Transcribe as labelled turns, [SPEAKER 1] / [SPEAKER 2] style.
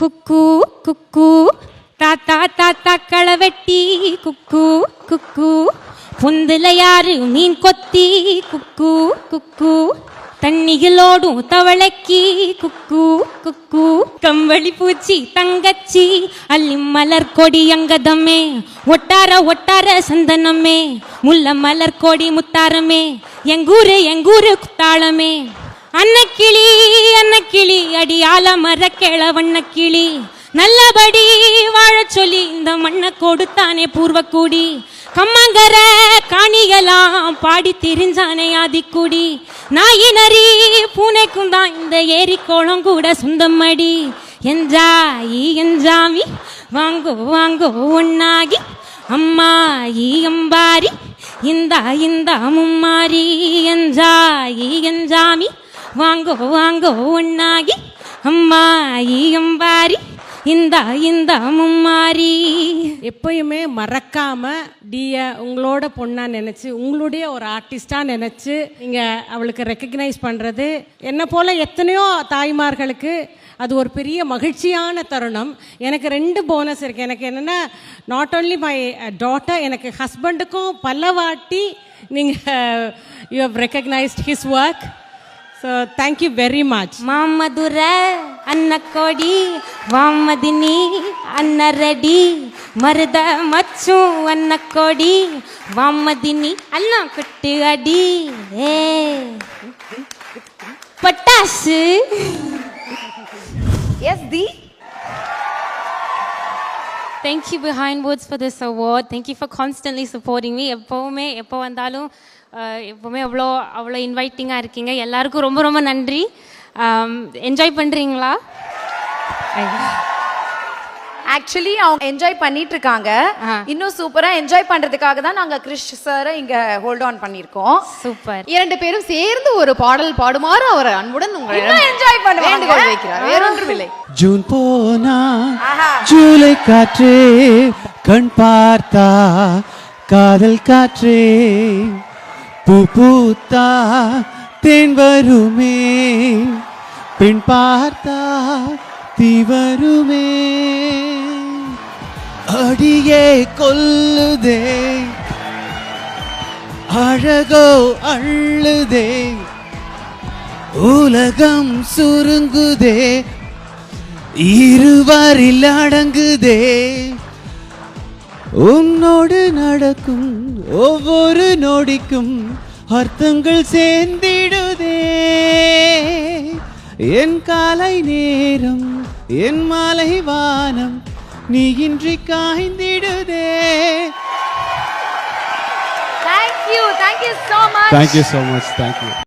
[SPEAKER 1] குக்கு குக்கு தாத்தா தாத்தா களவெட்டி குக்கு குக்கு புந்துல யாரு மீன் கொத்தி குக்கு குக்கு தண்ணிகளோடும் தவளைக்கி குக்கு குக்கு கம்பளி பூச்சி தங்கச்சி அள்ளி மலர் கொடி அங்கதமே ஒட்டார ஒட்டார சந்தனமே முல்ல மலர் கொடி முத்தாரமே எங்கூரு குத்தாளமே அன்னக்கிளி அடியால மர கிழவண்ணக்கிளி நல்லபடி வாழ சொல்லி இந்த மண்ணை கொடுத்தானே பூர்வக்கூடி கம்மங்கர காணிகளாம் பாடி திரிஞ்சானே ஆதிக்குடி நாயினரி பூனைக்கும் தான் இந்த ஏரி கோளம் கூட சொந்தமடி எஞ்சாமி வாங்கோ வாங்கோ ஒன்னாகி அம்மாயி அம்பாரி இந்த மும்மாரி எஞ்சாமி வாங்கோ வாங்கோ ஒன்னாகி அம்மாயி அம்பாரி இந்த மும்மாரி.
[SPEAKER 2] எப்பயுமே மறக்காம உங்களோட பொண்ணா நினைச்சு உங்களுடைய ஒரு ஆர்டிஸ்டா நினைச்சு நீங்க அவளுக்கு ரெக்கக்னைஸ் பண்றது என்ன போல எத்தனையோ தாய்மார்களுக்கு அது ஒரு பெரிய மகிழ்ச்சியான தருணம். எனக்கு 2 போனஸ் இருக்கு. எனக்கு என்னன்னா நாட் ஓன்லி மை டாட்டர், எனக்கு ஹஸ்பண்டுக்கும் பல வாட்டி நீங்க you have recognised his work. So thank you very much.
[SPEAKER 1] மாமதுர அன்னக்கோடி வாமதினி அன்னரடி மருத மச்சு அன்னக்கோடி வாமதினி அல்லா குட்டு அடி ஏ பட்டாசு.
[SPEAKER 3] Yes, Dee.
[SPEAKER 1] Thank you Behind Words for this award. Thank you for constantly supporting me. எப்போ வந்தாலும் எப்போவுமே அவ்வளோ இன்வைட்டிங்காக இருக்கீங்க. எல்லாருக்கும் ரொம்ப ரொம்ப நன்றி. என்ஜாய் பண்ணுறீங்களா?
[SPEAKER 3] ஆக்சுவலி அவங்க என்ஜாய் பண்ணிட்டு இருக்காங்க. இன்னும் சூப்பரா என்ஜாய் பண்றதுக்காக தான் நாங்க கிறிஷ் சாரை இங்க ஹோல்ட் ஆன் பண்ணிருக்கோம்.
[SPEAKER 1] சூப்பர்.
[SPEAKER 4] 2 பேரும் சேர்ந்து ஒரு பாடல் பாடுமாறு அவர் அன்புடன் உங்களை
[SPEAKER 3] என்ஜாய் பண்ணுவாங்க
[SPEAKER 4] வேண்டுகோள் வைக்கிறார். வேறொன்றுமில்லை.
[SPEAKER 5] ஜூன் போனா ஜூலை காற்றே கண் பார்த்தா காதல் காற்றே பூ பூத்தா தேன் வருமே பெண் பார்த்தா தீ வருமே அடியே கொல்லுதே அழகோ அள்ளுதே உலகம் சுருங்குதே இருவரில் அடங்குதே உன்னோடு நடக்கும் ஒவ்வொரு நொடிக்கும் அர்த்தங்கள் சேர்ந்திடுதே என் காலை நேரம் என் மாலை வானம் நீ இன்றி காய்ந்திடுதே.
[SPEAKER 3] Thank you so much.
[SPEAKER 5] Thank you so much. Thank you.